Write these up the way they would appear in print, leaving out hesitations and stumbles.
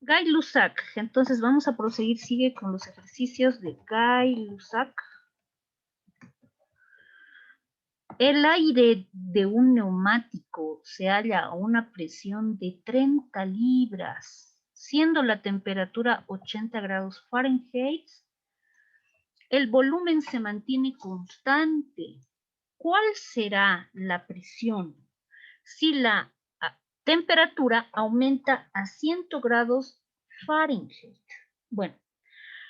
Gay-Lussac. Entonces vamos a proseguir, sigue con los ejercicios de Gay-Lussac. El aire de un neumático se halla a una presión de 30 libras, siendo la temperatura 80 grados Fahrenheit. El volumen se mantiene constante. ¿Cuál será la presión si la temperatura aumenta a 100 grados Fahrenheit? Bueno,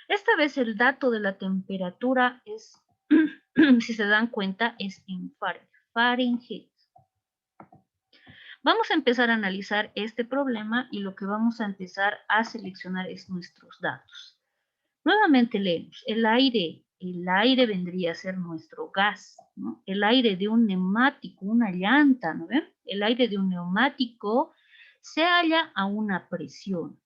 esta vez el dato de la temperatura es, si se dan cuenta, es en Fahrenheit. Vamos a empezar a analizar este problema y lo que vamos a empezar a seleccionar es nuestros datos. Nuevamente leemos, el aire vendría a ser nuestro gas, ¿no? El aire de un neumático, una llanta, ¿no ven? El aire de un neumático se halla a una presión.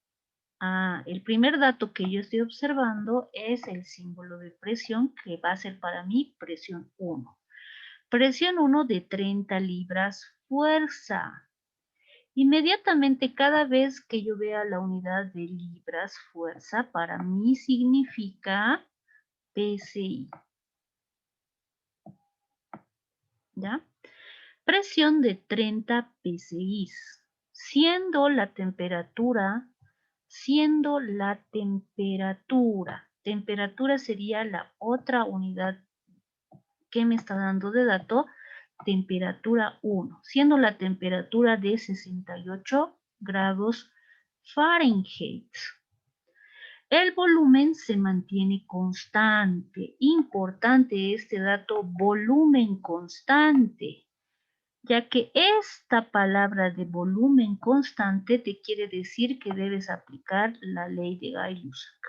El primer dato que yo estoy observando es el símbolo de presión, que va a ser para mí presión 1. Presión 1 de 30 libras fuerza. Inmediatamente cada vez que yo vea la unidad de libras fuerza, para mí significa PSI. ¿Ya? Presión de 30 PSI, siendo la temperatura, temperatura sería la otra unidad que me está dando de dato, temperatura 1, siendo la temperatura de 68 grados Fahrenheit. El volumen se mantiene constante. Importante este dato, volumen constante, ya que esta palabra de volumen constante te quiere decir que debes aplicar la ley de Gay-Lussac.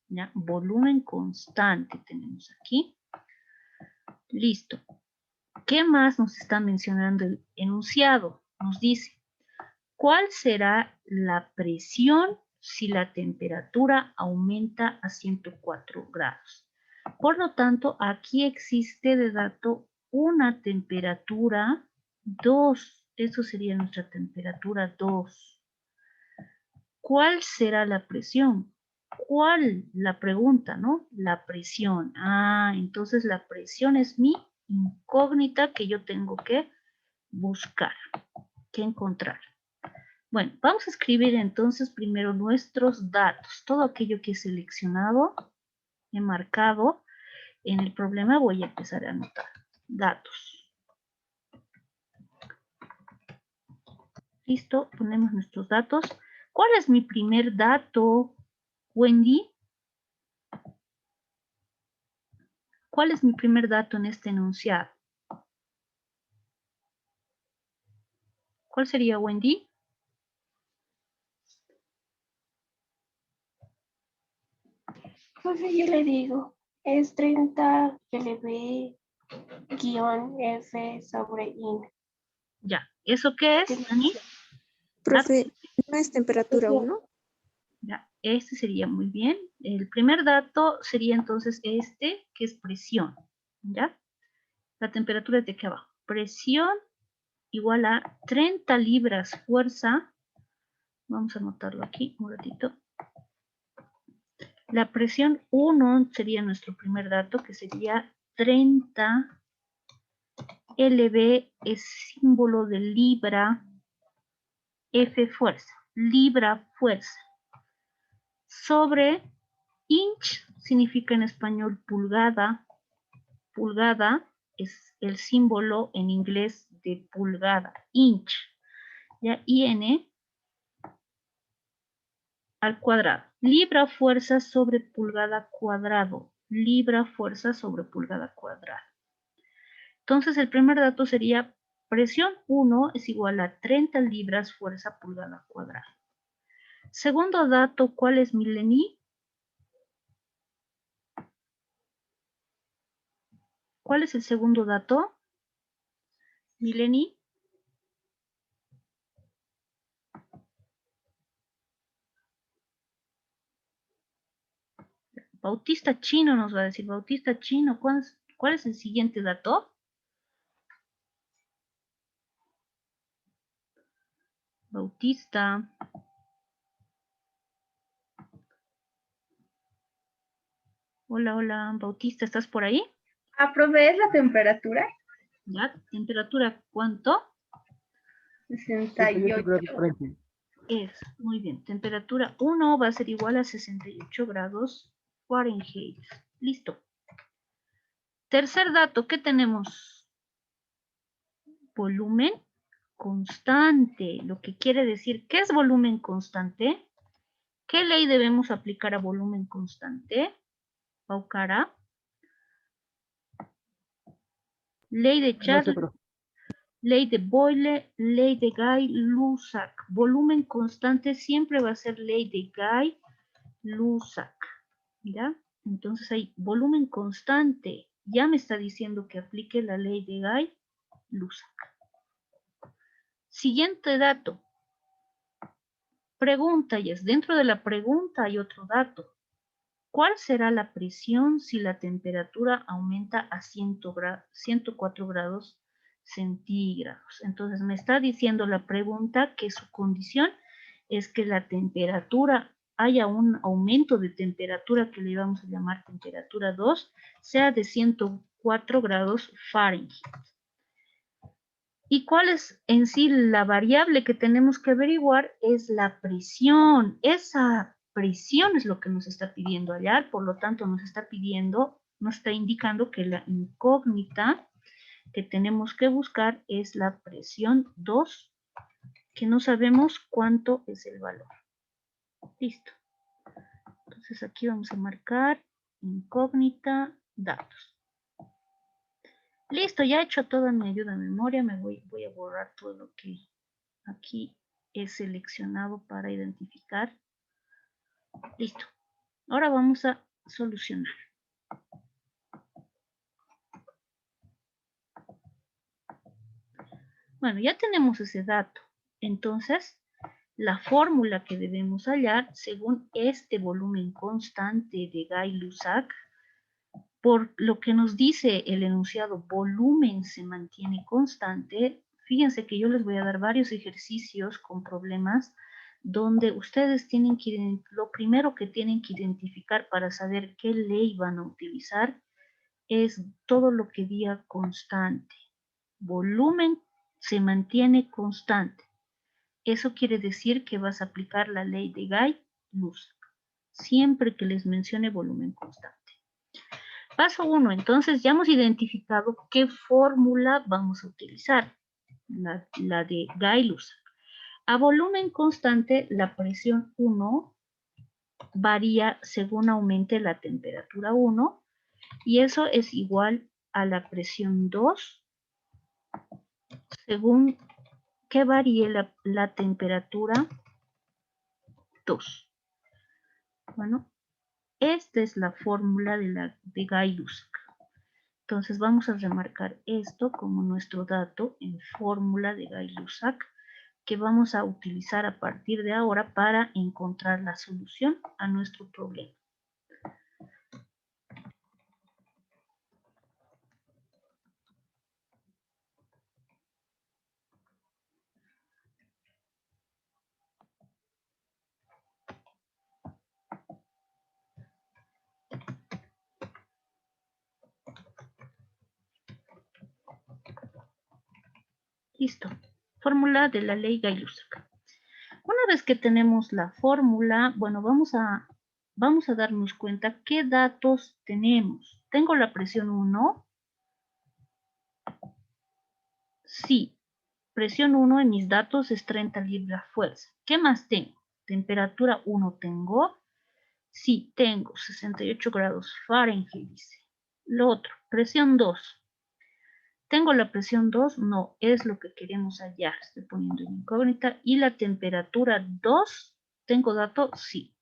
¿Ya? Volumen constante tenemos aquí. Listo. ¿Qué más nos está mencionando el enunciado? Nos dice, ¿cuál será la presión si la temperatura aumenta a 104 grados? Por lo tanto, aquí existe de dato una temperatura 2. Eso sería nuestra temperatura 2. ¿Cuál será la presión? ¿Cuál? La pregunta, ¿no? La presión. Entonces la presión es mi incógnita que yo tengo que buscar, que encontrar. Bueno, vamos a escribir entonces primero nuestros datos. Todo aquello que he seleccionado, he marcado en el problema, voy a empezar a anotar. Datos. Listo, ponemos nuestros datos. ¿Cuál es mi primer dato, Wendy? ¿Cuál es mi primer dato en este enunciado? ¿Cuál sería, Wendy? Pues yo le digo, es 30 LB guión F sobre IN. Ya, ¿eso qué es, Dani? Profe, ¿no es temperatura 1? Ya, este sería muy bien. El primer dato sería entonces este, que es presión. ¿Ya? La temperatura es de aquí abajo. Presión igual a 30 libras fuerza. Vamos a anotarlo aquí un ratito. La presión 1 sería nuestro primer dato, que sería 30 LB, es símbolo de libra, F fuerza, libra fuerza, sobre inch, significa en español pulgada, pulgada es el símbolo en inglés de pulgada, inch, ya, IN al cuadrado. Libra fuerza sobre pulgada cuadrado. Libra fuerza sobre pulgada cuadrada. Entonces el primer dato sería presión 1 es igual a 30 libras fuerza pulgada cuadrada. Segundo dato, ¿cuál es, Mileni? ¿Cuál es el segundo dato? Mileni. Bautista Chino nos va a decir, Bautista Chino, ¿cuál es el siguiente dato? Bautista. Hola, hola, Bautista, ¿estás por ahí? ¿Profe la temperatura? ¿Ya? ¿Temperatura cuánto? 68 grados Fahrenheit. Es, muy bien. Temperatura 1 va a ser igual a 68 grados Fahrenheit. Listo. Tercer dato, ¿qué tenemos? Volumen constante. Lo que quiere decir, ¿qué es volumen constante? ¿Qué ley debemos aplicar a volumen constante? Paucara. Ley de No sé, Charles, pero ley de Boyle, ley de Guy-Lussac. Volumen constante siempre va a ser ley de Guy-Lussac. ¿Ya? Entonces hay volumen constante. Ya me está diciendo que aplique la ley de Guy-Lussac. Siguiente dato. Pregunta, y es dentro de la pregunta hay otro dato. ¿Cuál será la presión si la temperatura aumenta a 104 grados centígrados? Entonces me está diciendo la pregunta que su condición es que la temperatura, haya un aumento de temperatura que le vamos a llamar temperatura 2, sea de 104 grados Fahrenheit. ¿Y cuál es en sí la variable que tenemos que averiguar? Es la presión. Esa presión es lo que nos está pidiendo hallar, por lo tanto nos está pidiendo, nos está indicando que la incógnita que tenemos que buscar es la presión 2, que no sabemos cuánto es el valor. Listo. Entonces aquí vamos a marcar incógnita, datos. Listo, ya he hecho toda mi ayuda a memoria, voy a borrar todo lo que aquí he seleccionado para identificar. Listo. Ahora vamos a solucionar. Bueno, ya tenemos ese dato. Entonces, la fórmula que debemos hallar según este volumen constante de Guy-Lussac, por lo que nos dice el enunciado volumen se mantiene constante. Fíjense que yo les voy a dar varios ejercicios con problemas donde ustedes tienen que, lo primero que tienen que identificar para saber qué ley van a utilizar es todo lo que diga constante. Volumen se mantiene constante. Eso quiere decir que vas a aplicar la ley de Guy-Lussac siempre que les mencione volumen constante. Paso 1, entonces ya hemos identificado qué fórmula vamos a utilizar, la de Guy-Lussac. A volumen constante, la presión 1 varía según aumente la temperatura 1 y eso es igual a la presión 2 según que varíe la temperatura 2. Bueno, esta es la fórmula de Guy-Lussac. Entonces vamos a remarcar esto como nuestro dato en fórmula de Guy-Lussac que vamos a utilizar a partir de ahora para encontrar la solución a nuestro problema. Listo. Fórmula de la ley Guy-Lussac. Una vez que tenemos la fórmula, bueno, vamos a darnos cuenta qué datos tenemos. ¿Tengo la presión 1? Sí. Presión 1 en mis datos es 30 libras-fuerza. ¿Qué más tengo? Temperatura 1 tengo. Sí, tengo 68 grados Fahrenheit, dice. Lo otro, presión 2. ¿Tengo la presión 2? No, es lo que queremos hallar. Estoy poniendo en incógnita. ¿Y la temperatura 2? ¿Tengo dato? Sí.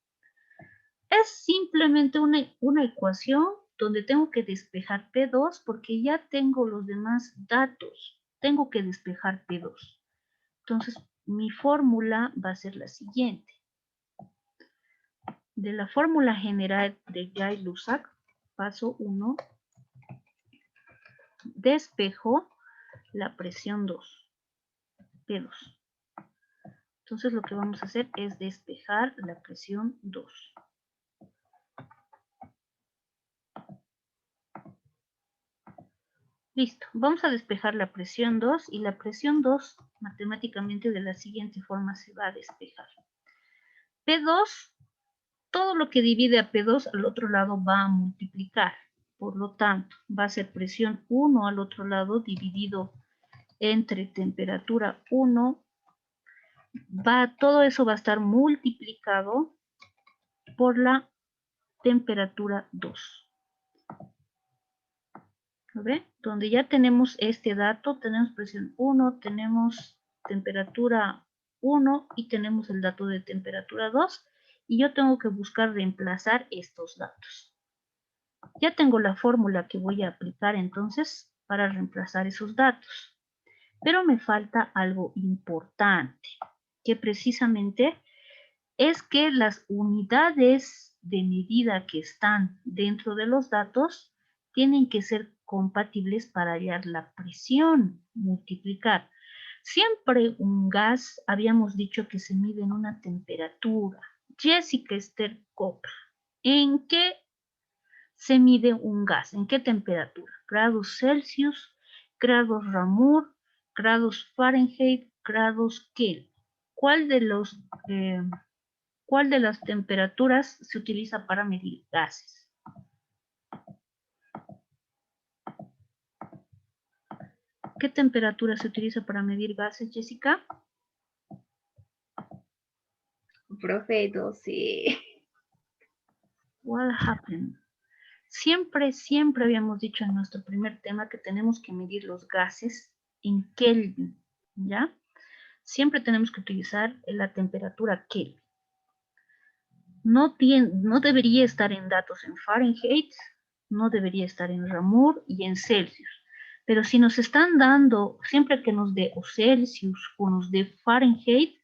Es simplemente una ecuación donde tengo que despejar P2 porque ya tengo los demás datos. Tengo que despejar P2. Entonces, mi fórmula va a ser la siguiente. De la fórmula general de Guy-Lussac, paso 1, despejo la presión 2, P2. Entonces lo que vamos a hacer es despejar la presión 2. Listo. Vamos a despejar la presión 2 y la presión 2 matemáticamente de la siguiente forma se va a despejar. P2, todo lo que divide a P2 al otro lado va a multiplicar. Por lo tanto, va a ser presión 1 al otro lado dividido entre temperatura 1. Todo eso va a estar multiplicado por la temperatura 2. ¿Ve? Donde ya tenemos este dato, tenemos presión 1, tenemos temperatura 1 y tenemos el dato de temperatura 2. Y yo tengo que buscar reemplazar estos datos. Ya tengo la fórmula que voy a aplicar entonces para reemplazar esos datos. Pero me falta algo importante, que precisamente es que las unidades de medida que están dentro de los datos tienen que ser compatibles para hallar la presión, multiplicar. Siempre un gas, habíamos dicho que se mide en una temperatura. Jessica Esther Copa, ¿en qué se mide un gas? ¿En qué temperatura? Grados Celsius, grados Ramour, grados Fahrenheit, grados Kelvin. ¿Cuál de las temperaturas se utiliza para medir gases? ¿Qué temperatura se utiliza para medir gases, Jessica? Profe, 12. What happened? Siempre habíamos dicho en nuestro primer tema que tenemos que medir los gases en Kelvin, ¿ya? Siempre tenemos que utilizar la temperatura Kelvin. No debería estar en datos en Fahrenheit, no debería estar en Ramour y en Celsius. Pero si nos están dando, siempre que nos dé o Celsius o nos dé Fahrenheit,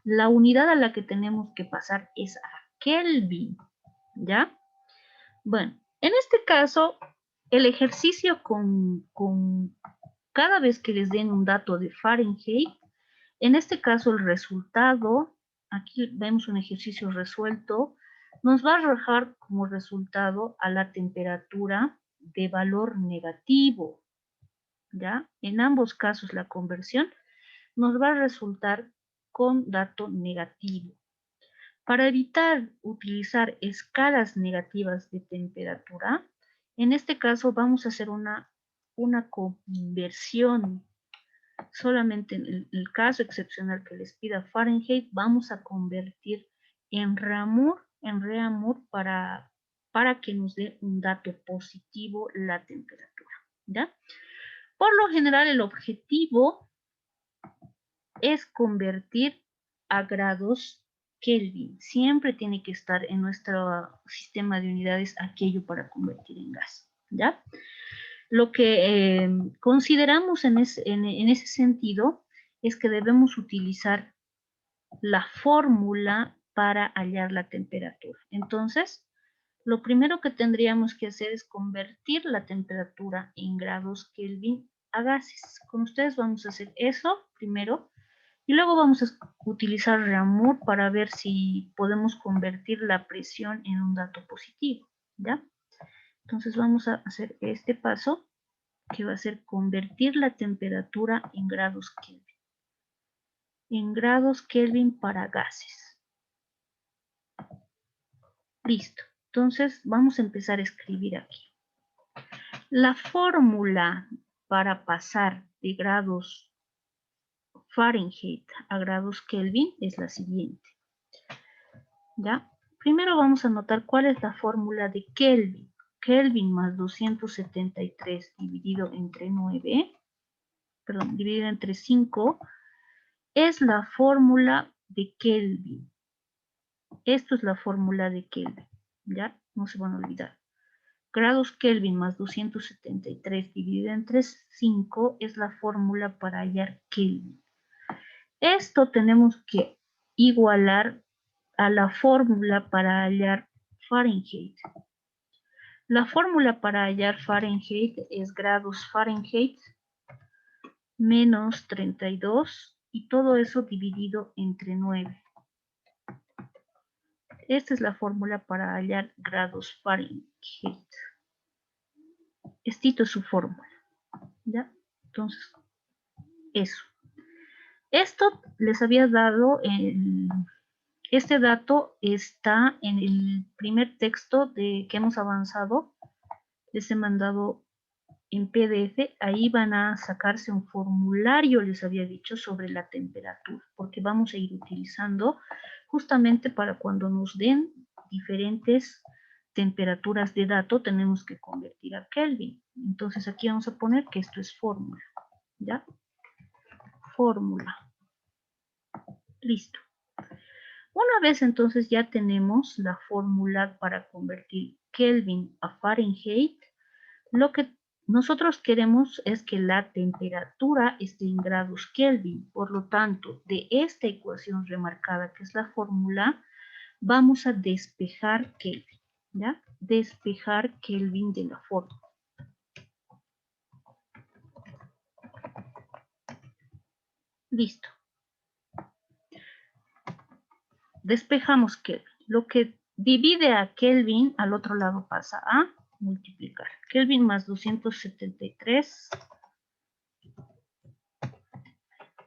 la unidad a la que tenemos que pasar es a Kelvin, ¿ya? Bueno, en este caso, el ejercicio con cada vez que les den un dato de Fahrenheit, en este caso el resultado, aquí vemos un ejercicio resuelto, nos va a arrojar como resultado a la temperatura de valor negativo, ¿ya? En ambos casos la conversión nos va a resultar con dato negativo. Para evitar utilizar escalas negativas de temperatura, en este caso vamos a hacer una conversión. Solamente en el caso excepcional que les pida Fahrenheit, vamos a convertir en Ramour para que nos dé un dato positivo la temperatura, ¿ya? Por lo general, el objetivo es convertir a grados Kelvin. Siempre tiene que estar en nuestro sistema de unidades aquello para convertir en gas, ¿ya? Lo que consideramos en ese sentido es que debemos utilizar la fórmula para hallar la temperatura. Entonces, lo primero que tendríamos que hacer es convertir la temperatura en grados Kelvin a gases. Con ustedes vamos a hacer eso primero y luego vamos a utilizar Ramour para ver si podemos convertir la presión en un dato positivo, ¿ya? Entonces vamos a hacer este paso que va a ser convertir la temperatura en grados Kelvin. En grados Kelvin para gases. Listo. Entonces vamos a empezar a escribir aquí. La fórmula para pasar de grados Fahrenheit a grados Kelvin es la siguiente. ¿Ya? Primero vamos a anotar cuál es la fórmula de Kelvin. Kelvin más 273 dividido entre 9, perdón, dividido entre 5, es la fórmula de Kelvin. Esto es la fórmula de Kelvin, ¿ya? No se van a olvidar. Grados Kelvin más 273 dividido entre 5 es la fórmula para hallar Kelvin. Esto tenemos que igualar a la fórmula para hallar Fahrenheit. La fórmula para hallar Fahrenheit es grados Fahrenheit menos 32 y todo eso dividido entre 9. Esta es la fórmula para hallar grados Fahrenheit. Esta es su fórmula. ¿Ya? Entonces, eso. Esto les había dado, este dato está en el primer texto que hemos avanzado. Les he mandado en PDF, ahí van a sacarse un formulario, les había dicho, sobre la temperatura, porque vamos a ir utilizando justamente para cuando nos den diferentes temperaturas de dato, tenemos que convertir a Kelvin. Entonces aquí vamos a poner que esto es fórmula, ¿ya? Fórmula. Listo. Una vez entonces ya tenemos la fórmula para convertir Kelvin a Fahrenheit, lo que nosotros queremos es que la temperatura esté en grados Kelvin. Por lo tanto, de esta ecuación remarcada, que es la fórmula, vamos a despejar Kelvin, ¿ya? Despejar Kelvin de la fórmula. Listo. Despejamos Kelvin. Lo que divide a Kelvin, al otro lado pasa a multiplicar. Kelvin más 273.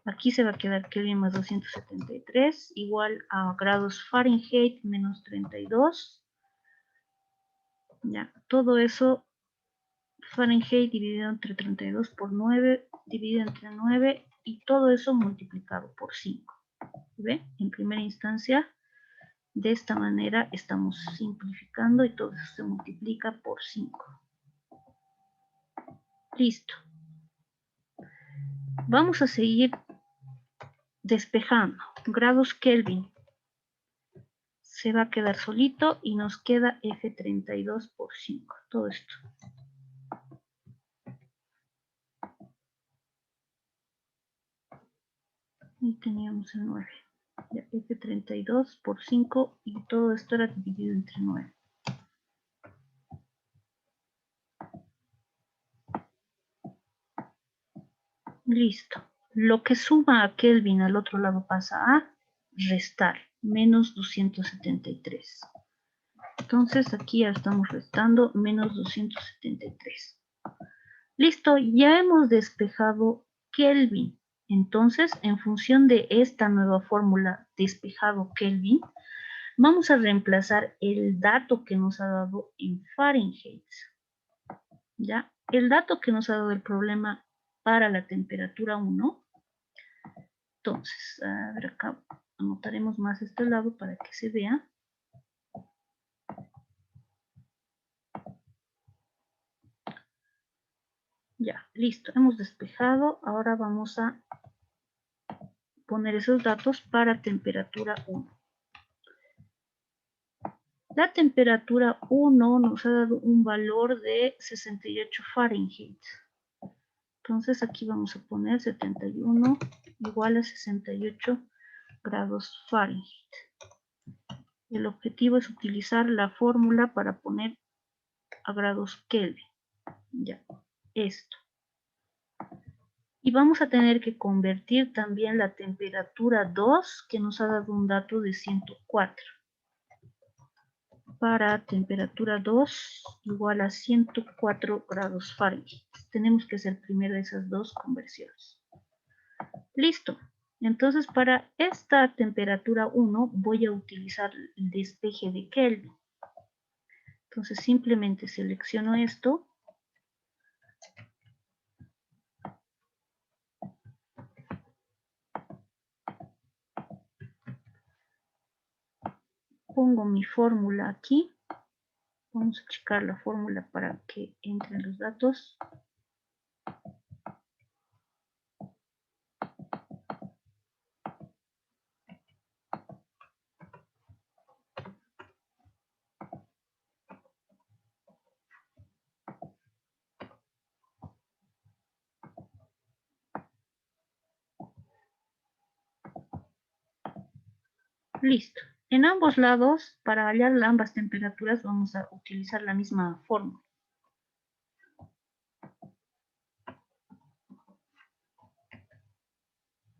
Aquí se va a quedar Kelvin más 273 igual a grados Fahrenheit menos 32. Ya, todo eso Fahrenheit dividido entre 32 por 9, dividido entre 9 y todo eso multiplicado por 5. ¿Ve? En primera instancia, de esta manera estamos simplificando y todo eso se multiplica por 5. Listo. Vamos a seguir despejando. Grados Kelvin se va a quedar solito y nos queda F32 por 5. Todo esto. Ahí teníamos el 9. Ya, F32 por 5 y todo esto era dividido entre 9. Listo. Lo que suma a Kelvin al otro lado pasa a restar. Menos 273. Entonces aquí ya estamos restando menos 273. Listo, ya hemos despejado Kelvin. Entonces, en función de esta nueva fórmula despejado Kelvin, vamos a reemplazar el dato que nos ha dado en Fahrenheit. ¿Ya? El dato que nos ha dado el problema para la temperatura 1. Entonces, a ver acá, anotaremos más este lado para que se vea. Ya, listo, hemos despejado. Ahora vamos a poner esos datos para temperatura 1. La temperatura 1 nos ha dado un valor de 68 Fahrenheit. Entonces aquí vamos a poner 71 igual a 68 grados Fahrenheit. El objetivo es utilizar la fórmula para poner a grados Kelvin. Ya, esto. Y vamos a tener que convertir también la temperatura 2, que nos ha dado un dato de 104. Para temperatura 2 igual a 104 grados Fahrenheit. Tenemos que hacer primero esas dos conversiones. Listo. Entonces, para esta temperatura 1 voy a utilizar el despeje de Kelvin. Entonces, simplemente selecciono esto. Pongo mi fórmula aquí. Vamos a checar la fórmula para que entren los datos. Listo. En ambos lados, para hallar ambas temperaturas, vamos a utilizar la misma fórmula.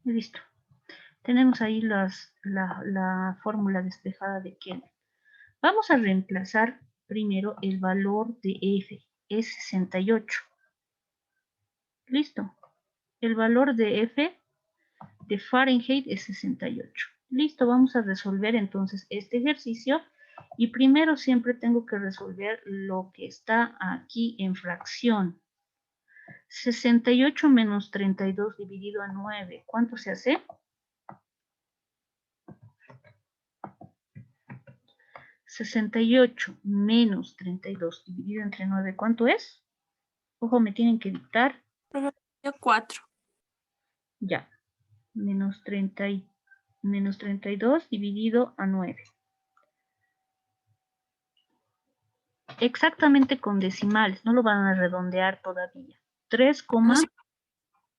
Listo. Tenemos ahí la fórmula despejada de Kelvin. Vamos a reemplazar primero el valor de F, es 68. Listo. El valor de F de Fahrenheit es 68. Listo, vamos a resolver entonces este ejercicio. Y primero siempre tengo que resolver lo que está aquí en fracción. 68 menos 32 dividido a 9. ¿Cuánto se hace? 68 menos 32 dividido entre 9. ¿Cuánto es? Ojo, me tienen que dictar. Profe, 4. Ya. Menos 32 dividido a 9. Exactamente con decimales. No lo van a redondear todavía. 3, No sé,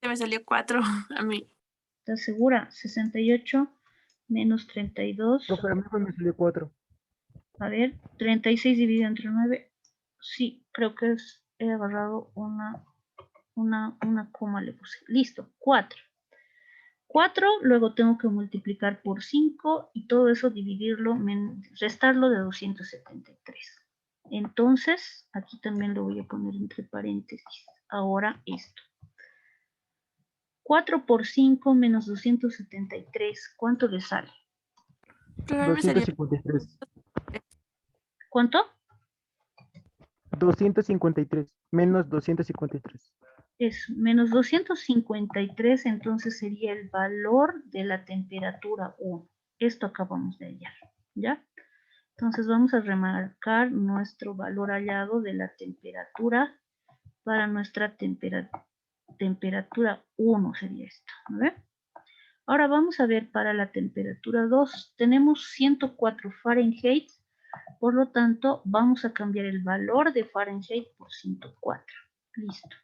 me salió 4 a mí. ¿estás segura? 68 menos 32. Profe, a mí me salió 4. A ver, 36 dividido entre 9. Sí, creo que he agarrado una coma, le puse. Listo, 4. 4, luego tengo que multiplicar por 5 y todo eso dividirlo, restarlo de 273. Entonces, aquí también lo voy a poner entre paréntesis. Ahora esto. 4 por 5 menos 273. ¿Cuánto le sale? Profe, a mí me salió 253. ¿Cuánto? 253. Menos 253. Es menos 253, entonces sería el valor de la temperatura 1. Esto acabamos de hallar, ¿ya? Entonces vamos a remarcar nuestro valor hallado de la temperatura para nuestra temperatura 1 sería esto, ¿no? Ahora vamos a ver para la temperatura 2. Tenemos 104 Fahrenheit, por lo tanto vamos a cambiar el valor de Fahrenheit por 104. Listo.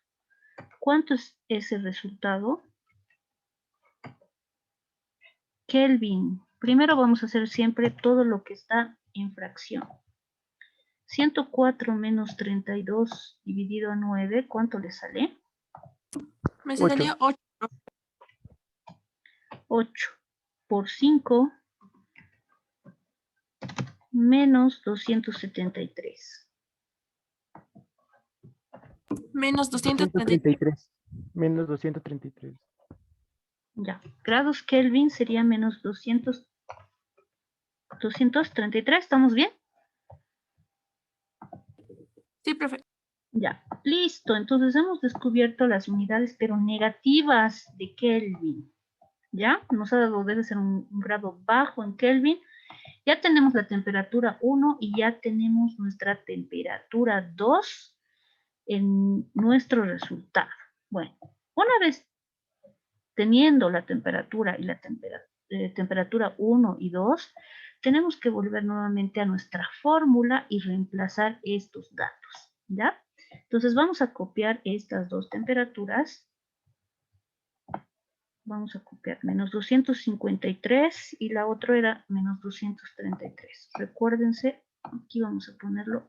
¿Cuánto es ese resultado? Kelvin. Primero vamos a hacer siempre todo lo que está en fracción. 104 menos 32 dividido a 9, ¿cuánto le sale? Me salió 8. 8 por 5 menos 273. Menos 233. 233. Menos 233. Ya, grados Kelvin sería menos 233, ¿estamos bien? Sí, profe. Ya, listo. Entonces hemos descubierto las unidades, pero negativas de Kelvin. ¿Ya? Nos ha dado, debe ser un grado bajo en Kelvin. Ya tenemos la temperatura 1 y ya tenemos nuestra temperatura 2 en nuestro resultado. Bueno, una vez teniendo la temperatura y la temperatura 1 y 2, tenemos que volver nuevamente a nuestra fórmula y reemplazar estos datos, ¿ya? Entonces vamos a copiar estas dos temperaturas. Vamos a copiar menos 253 y la otra era menos 233. Recuérdense, aquí vamos a ponerlo.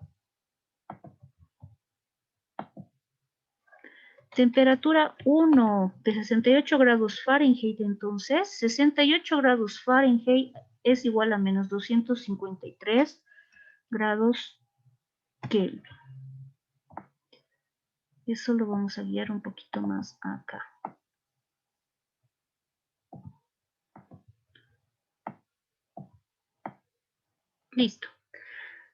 Temperatura 1 de 68 grados Fahrenheit, entonces 68 grados Fahrenheit es igual a menos 253 grados Kelvin. Eso lo vamos a guiar un poquito más acá. Listo.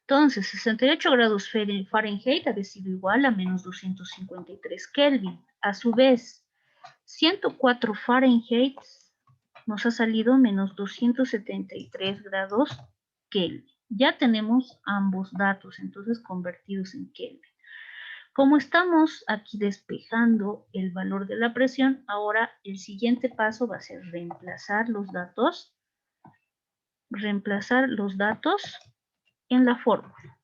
Entonces, 68 grados Fahrenheit ha sido igual a menos 253 Kelvin. A su vez, 104 Fahrenheit nos ha salido menos 273 grados Kelvin. Ya tenemos ambos datos, entonces convertidos en Kelvin. Como estamos aquí despejando el valor de la presión, ahora el siguiente paso va a ser reemplazar los datos en la fórmula.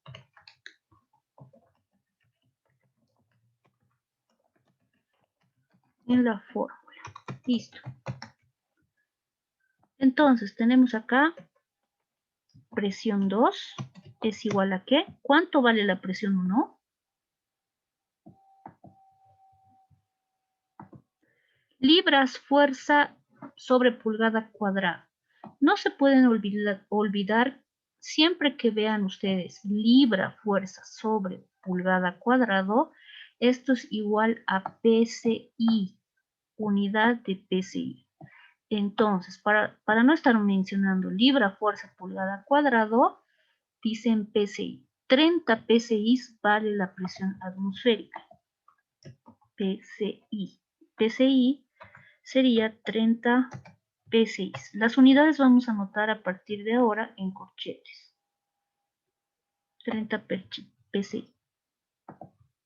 Listo. Entonces, tenemos acá presión 2 es igual a ¿qué? ¿Cuánto vale la presión 1? Libras fuerza sobre pulgada cuadrada. No se pueden olvidar siempre que vean ustedes libra fuerza sobre pulgada cuadrado, Esto es igual a PSI, unidad de PSI. Entonces, para no estar mencionando libra fuerza pulgada cuadrado, dicen PSI. 30 PSI vale la presión atmosférica. PSI. PSI sería 30 PSI. Las unidades vamos a anotar a partir de ahora en corchetes. 30 PSI.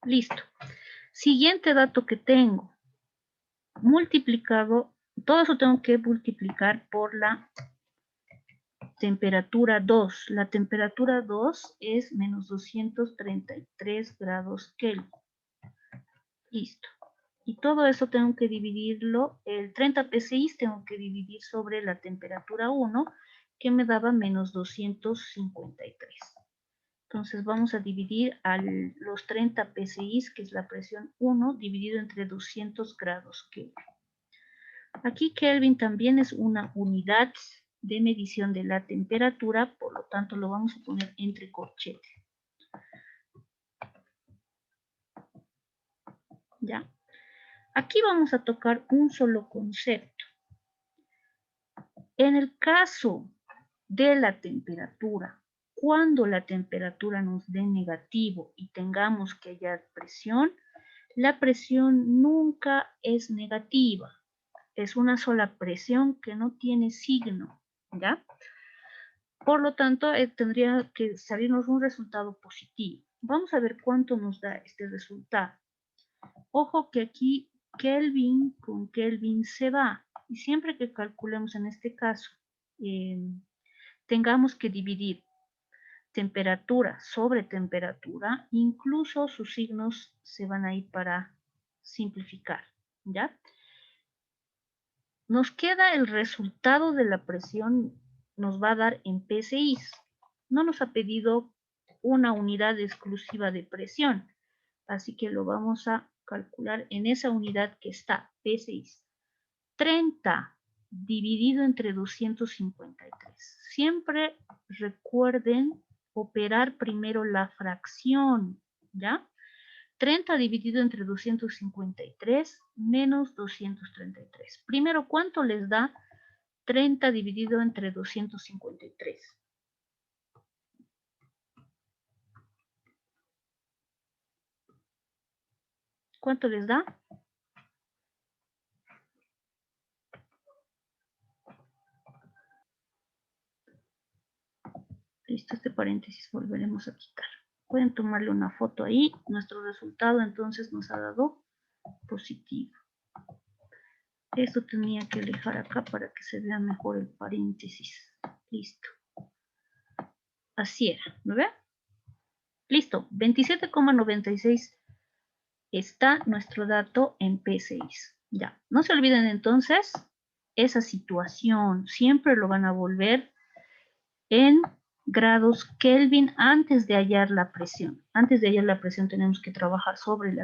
Listo. Siguiente dato que tengo. Multiplicado, todo eso tengo que multiplicar por la temperatura 2. La temperatura 2 es menos 233 grados Kelvin. Listo. Y todo eso tengo que dividirlo, el 30 PSI tengo que dividir sobre la temperatura 1, que me daba menos 253. Entonces vamos a dividir los 30 PSI, que es la presión 1, dividido entre 200 grados Kelvin. Aquí Kelvin también es una unidad de medición de la temperatura, por lo tanto lo vamos a poner entre corchetes. ¿Ya? Aquí vamos a tocar un solo concepto. En el caso de la temperatura, cuando la temperatura nos dé negativo y tengamos que hallar presión, la presión nunca es negativa. Es una sola presión que no tiene signo, ¿ya? Por lo tanto, tendría que salirnos un resultado positivo. Vamos a ver cuánto nos da este resultado. Ojo que aquí Kelvin con Kelvin se va. Y siempre que calculemos en este caso, tengamos que dividir temperatura sobre temperatura, incluso sus signos se van a ir para simplificar, ¿ya? Nos queda el resultado de la presión, nos va a dar en PSI. No nos ha pedido una unidad exclusiva de presión, así que lo vamos a calcular en esa unidad que está, PSI. 30 dividido entre 253. Siempre recuerden operar primero la fracción, ¿ya? 30 dividido entre 253 menos 233. Primero, ¿cuánto les da 30 dividido entre 253? ¿Cuánto les da? Listo, este paréntesis volveremos a quitar. Pueden tomarle una foto ahí. Nuestro resultado entonces nos ha dado positivo. Esto tenía que alejar acá para que se vea mejor el paréntesis. Listo. Así era, ¿no ve? Listo, 27,96 está nuestro dato en P6. Ya, no se olviden entonces esa situación. Siempre lo van a volver en grados Kelvin antes de hallar la presión. Antes de hallar la presión tenemos que trabajar sobre la